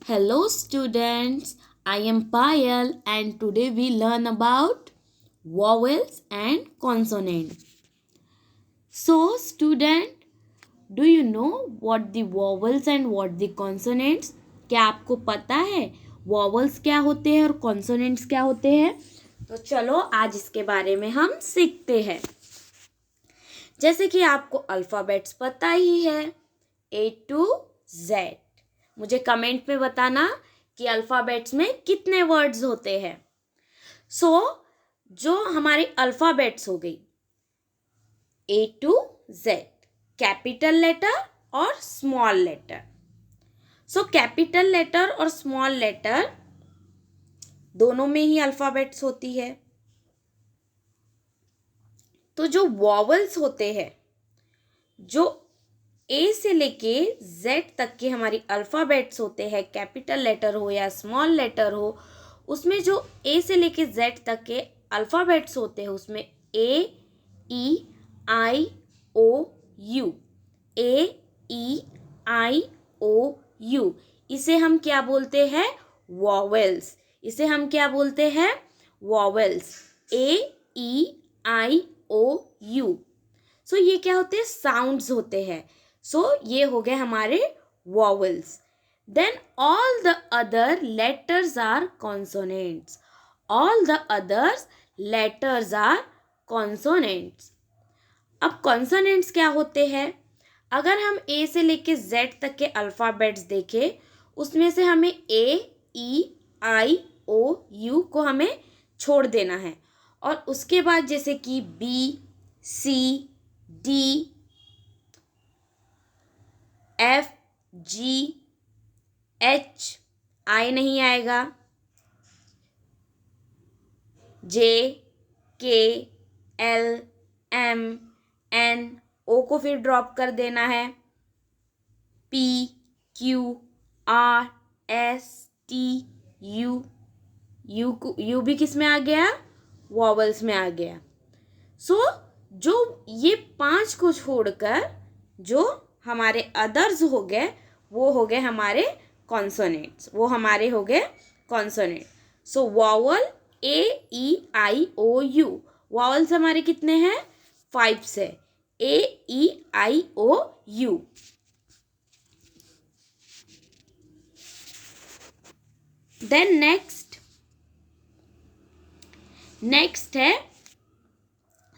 Hello students, I am Payal and today we learn about vowels and consonants. So student, do you know what the vowels and what the consonants? क्या आपको पता है vowels क्या होते हैं और consonants क्या होते हैं? तो चलो आज इसके बारे में हम सीखते हैं। जैसे कि आपको अल्फ़ाबेट्स पता ही है A to Z। मुझे कमेंट में बताना कि अल्फ़ाबेट्स में कितने वर्ड्स होते हैं। जो हमारी अल्फ़ाबेट्स हो गई A to Z, capital letter और स्मॉल लेटर। कैपिटल लेटर और स्मॉल लेटर दोनों में ही अल्फ़ाबेट्स होती है। तो जो वॉवल्स होते हैं, जो ए से लेके जेड तक के हमारी अल्फ़ाबेट्स होते हैं, कैपिटल लेटर हो या स्मॉल लेटर हो, उसमें जो ए से लेके जेड तक के अल्फ़ाबेट्स होते हैं उसमें ए E I O U, A E I O you, इसे हम क्या बोलते हैं? वॉवेल्स। इसे हम क्या बोलते हैं? Vowels. A E I O U. ये क्या होते हैं? साउंड्स होते हैं। ये हो गए हमारे vowels. Then all the other letters are consonants. All the others letters are consonants. अब कॉन्सोनेंट्स क्या होते हैं? अगर हम ए से लेके जेड तक के अल्फ़ाबेट्स देखें, उसमें से हमें ए ई आई ओ यू को हमें छोड़ देना है और उसके बाद जैसे कि B C D F G H, I नहीं आएगा, जे के एल एम एन, ओ को फिर ड्रॉप कर देना है, P Q R S T U, you भी किस में आ गया? वॉवल्स में आ गया। जो ये 5 को छोड़कर जो हमारे अदर्स हो गए वो हो गए हमारे कॉन्सोनेंट्स। वो हमारे हो गए consonant. Vowel A E I O U, vowels हमारे कितने हैं? 5 से A E I O U. Then next है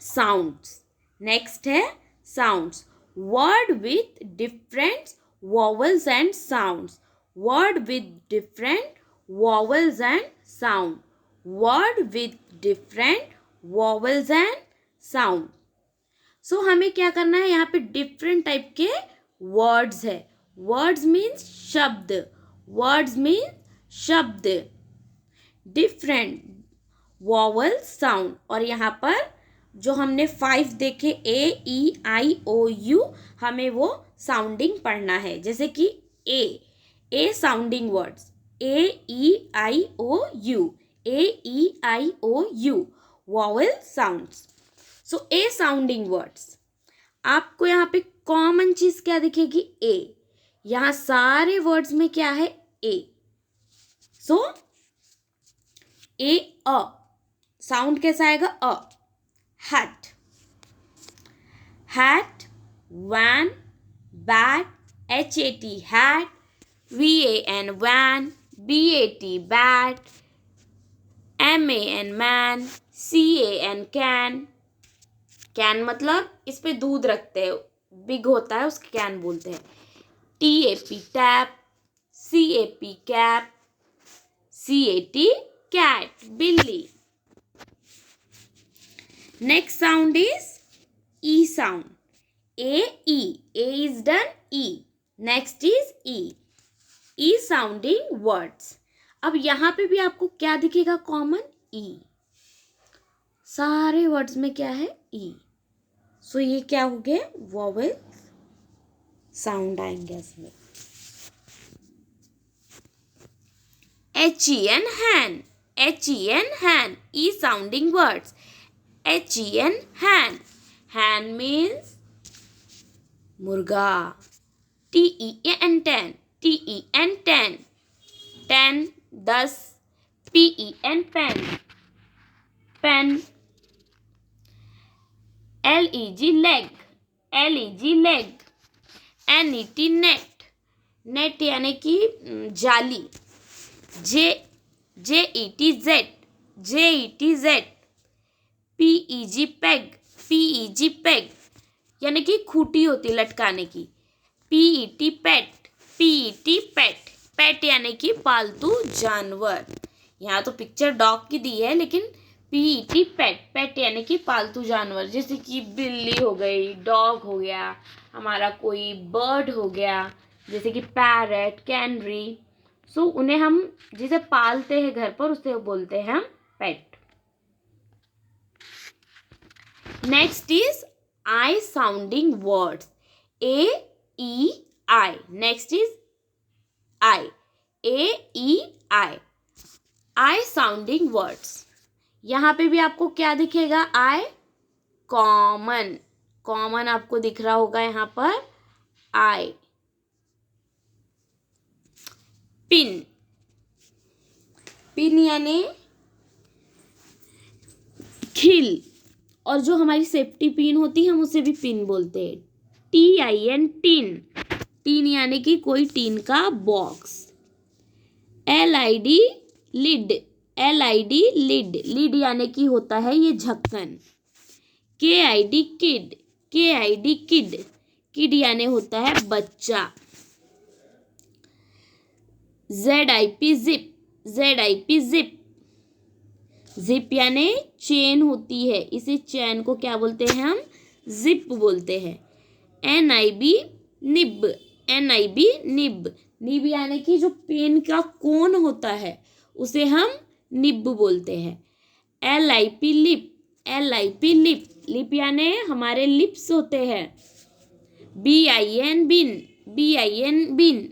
साउंड्स। नेक्स्ट है sounds. Word with different vowels and sounds. Word with different vowels and sound. Word with different vowels and sound. हमें क्या करना है? यहाँ पे डिफरेंट टाइप के वर्ड्स है। वर्ड्स मीन्स शब्द। वर्ड्स मीन्स शब्द। Different vowel sound. और यहाँ पर जो हमने 5 देखे ए ई आई ओ यू, हमें वो साउंडिंग पढ़ना है। जैसे कि A sounding words, A E I O U, A E I O U, vowel sounds. A sounding words. आपको यहाँ पे कॉमन चीज क्या दिखेगी? ए। यहाँ सारे वर्ड्स में क्या है? ए। ए अ साउंड कैसा आएगा? अ। Hat, hat, van, bat, HAT hat, VAN van, BAT bat, MAN man, CAN can. Can मतलब इस पे दूध रखते हैं, बिग होता है उसके कैन बोलते हैं। TAP tap, CAP cap, CAT cat, बिल्ली। Next sound is E sound. A E. A is done. E. Next is E. E sounding words. अब यहाँ पे भी आपको क्या दिखेगा कॉमन? E. सारे वर्ड्स में क्या है? E. ये क्या हो गए? वॉवल साउंड आएंगे इसमें। HEN hand. HEN hand. E sounding words. HEN hand. Hand means मुर्गा। TEN ten. TEN ten. 10. PEN pen, pen. LEG leg, LEG leg. NET net, net यानी कि जाली. JET jet. PEG peg, PEG peg यानी कि खूंटी होती लटकाने की. PET पेट, PET पेट. पेट यानी कि पालतू जानवर. यहाँ तो पिक्चर डॉग की दी है, लेकिन PET पेट, पेट यानी कि पालतू जानवर, जैसे कि बिल्ली हो गई, डॉग हो गया, हमारा कोई बर्ड हो गया, जैसे कि पैरट, कैनरी. सो उन्हें हम जिसे पालते हैं घर पर, उसे बोलते हैं हम pet. Next is I sounding words. A E I. Next is I. A E I. I sounding words. यहाँ पे भी आपको क्या दिखेगा? I. कॉमन, कॉमन आपको दिख रहा होगा यहाँ पर. I. पिन, पिन यानी खिल. और जो हमारी सेफ्टी पिन होती है हम उसे भी पिन बोलते हैं. TIN टीन, टीन यानी कि कोई टीन का box. LID lid, LID lid, lid यानी कि होता है ये ढक्कन. KID kid, KID kid, kid यानी होता है बच्चा. ZIP zip, ZIP zip. Zip यानी चेन होती है, इसे चेन को क्या बोलते हैं हम? जिप बोलते हैं. NIB nib, NIB nib, nib यानी कि जो पेन का कोन होता है उसे हम निब बोलते हैं. LIP lip, LIP lip, lip यानी हमारे लिप्स होते हैं. BIN बिन, BIN बिन,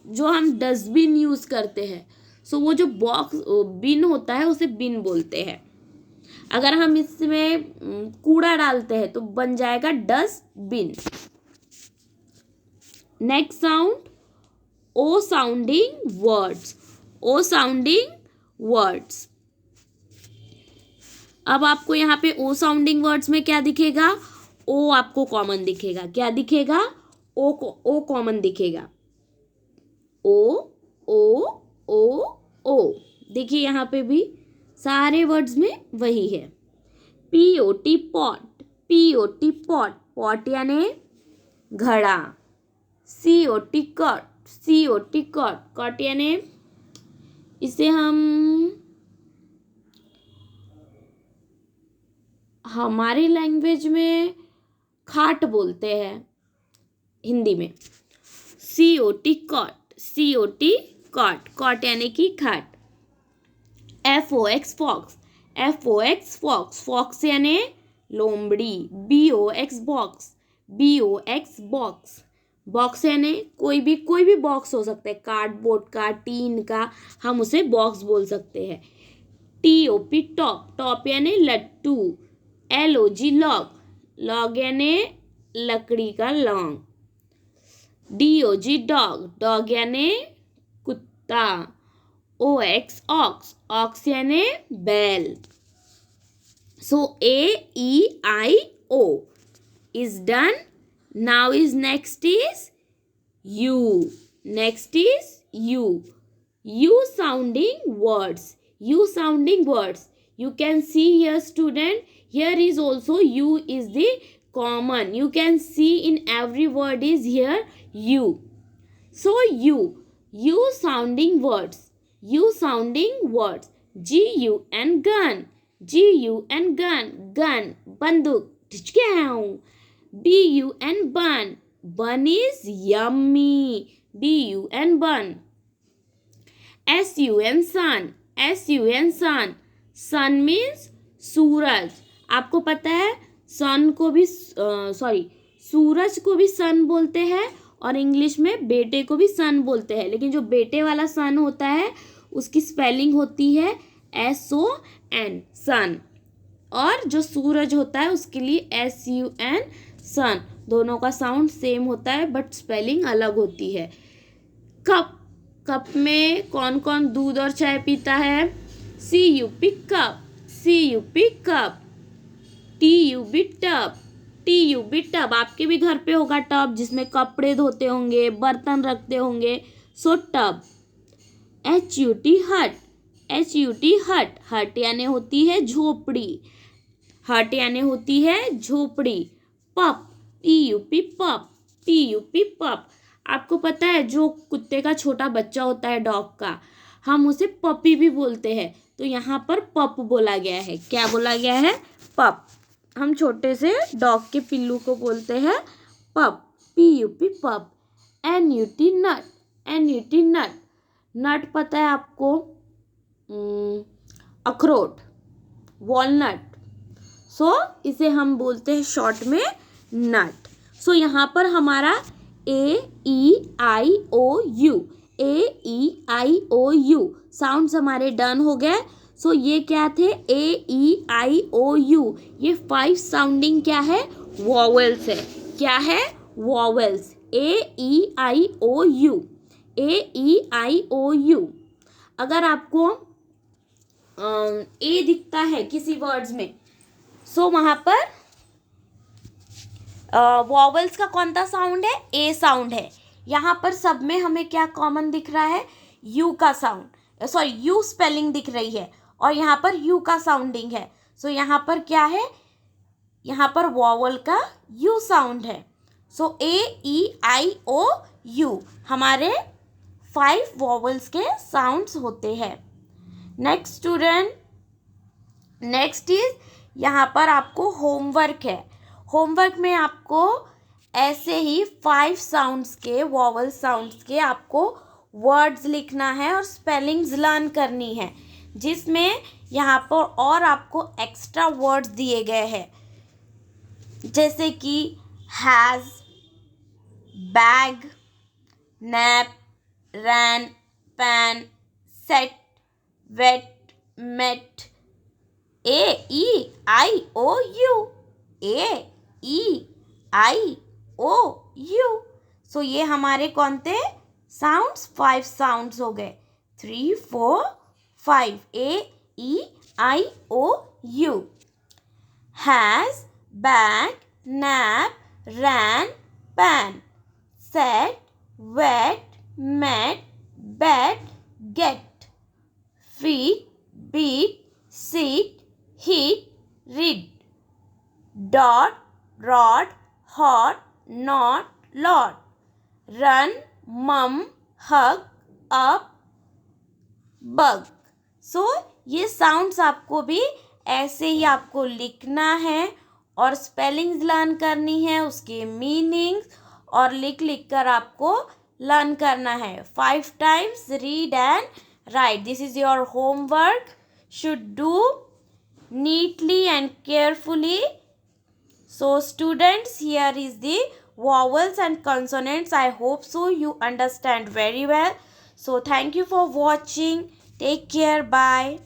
जो हम डस्टबिन यूज करते हैं. सो वो जो बॉक्स बिन होता है उसे बिन बोलते हैं. अगर हम इसमें कूड़ा डालते हैं तो बन जाएगा डस्टबिन. नेक्स्ट साउंड ओ साउंडिंग वर्ड्स, ओ साउंडिंग वर्ड्स. अब आपको यहाँ पे ओ साउंडिंग वर्ड्स में क्या दिखेगा? ओ आपको कॉमन दिखेगा. क्या दिखेगा? ओ कॉमन दिखेगा. ओ ओ ओ ओ. देखिए यहाँ पे भी सारे वर्ड्स में वही है. POT pot, POT pot, pot यानी घड़ा. COT cot, COT cot, cot यानी इसे हम हमारी लैंग्वेज में खाट बोलते हैं हिंदी में. COT cot, COT cot, cot यानी कि खाट. FOX fox, FOX fox, fox यानी लोमड़ी. BOX box, BOX box, box यानी कोई भी बॉक्स हो सकता है, कार्डबोर्ड का, टीन का, हम उसे बॉक्स बोल सकते हैं. TOP टॉप, टॉप यानी लट्टू. LOG लॉग, लॉग यानी लकड़ी का लॉन्ग. DOG डॉग, डॉग यानी कुत्ता. OX ऑक्स, ऑक्स यानी बैल. सो AEIO is done. Now is next is U. Next is U. U sounding words. U sounding words. You can see here, student. Here is also U is the common. You can see in every word is here U. So U. U sounding words. U sounding words. GUN gun. GUN gun. Gun. बंदूक. BUN bun. Bun is yummy. BUN bun. SUN sun. SUN sun. Sun means सूरज. आपको पता है सन को भी सूरज को भी सन बोलते हैं और इंग्लिश में बेटे को भी सन बोलते हैं. लेकिन जो बेटे वाला सन होता है उसकी स्पेलिंग होती है SON सन, और जो सूरज होता है उसके लिए SUN सन. दोनों का साउंड सेम होता है बट स्पेलिंग अलग होती है. कप, कप में कौन कौन दूध और चाय पीता है? CUP cup, CUP cup. TUB tub, TUB tub. आपके भी घर पे होगा टब जिसमें कपड़े धोते होंगे, बर्तन रखते होंगे, सो टब। HUT हट, HUT हट, हट यानी होती है झोपड़ी, हट यानी होती है झोपड़ी। पप, PUP पप, PUP पप। आपको पता है जो कुत्ते का छोटा बच्चा होता है डॉग का, हम उसे पपी भी बोलते हैं, तो यहाँ पर पप बोला गया है। क्या बोला गया है? पप। हम छोटे से डॉग के पिल्लू को बोलते हैं पप, PUP पप। NUT नट, NUT नट, नट पता है आपको? अखरोट, वॉलनट। सो इसे हम बोलते हैं शॉर्ट में नट। सो यहाँ पर हमारा AEIOU, AEIOU साउंड्स हमारे डन हो गए। सो ये क्या थे? AEIOU। ये 5 साउंडिंग क्या है? वॉवेल्स है। क्या है? वॉवेल्स। AEIOU, AEIOU। अगर आपको ए दिखता है किसी वर्ड्स में, सो वहां पर वॉवल्स का कौन सा साउंड है? ए साउंड है। यहाँ पर सब में हमें क्या कॉमन दिख रहा है? यू का साउंड, सॉरी यू स्पेलिंग दिख रही है और यहाँ पर यू का साउंडिंग है। सो यहाँ पर क्या है? यहाँ पर वॉवल का यू साउंड है। सो AEIOU हमारे 5 वॉवल्स के साउंड्स होते हैं। नेक्स्ट स्टूडेंट, नेक्स्ट इज यहाँ पर आपको होमवर्क है। होमवर्क में आपको ऐसे ही 5 साउंड्स के, वॉवल साउंड्स के आपको वर्ड्स लिखना है और स्पेलिंग्स लर्न करनी है, जिसमें यहाँ पर और आपको एक्स्ट्रा वर्ड्स दिए गए हैं, जैसे कि has, bag, nap, ran, pan, set, wet, met. AEIOU, AEIOU। So ये हमारे कौन थे? साउंड्स, 5 साउंड्स हो गए। 3, 4, 5। AEIOU। Has, bag, nap, ran, pan, set, wet, met, bet, get, feet, beat, sit, hit, read, dot, rod, hot, not, lot, run, mum, hug, up, bug। सो ये sounds आपको भी ऐसे ही आपको लिखना है और स्पेलिंग्स लर्न करनी है, उसके मीनिंग्स, और लिख लिख कर आपको लर्न करना है। 5 times read and right. This is your homework, should do neatly and carefully. So students, here is the vowels and consonants. I hope so you understand very well. So thank you for watching. Take care. Bye.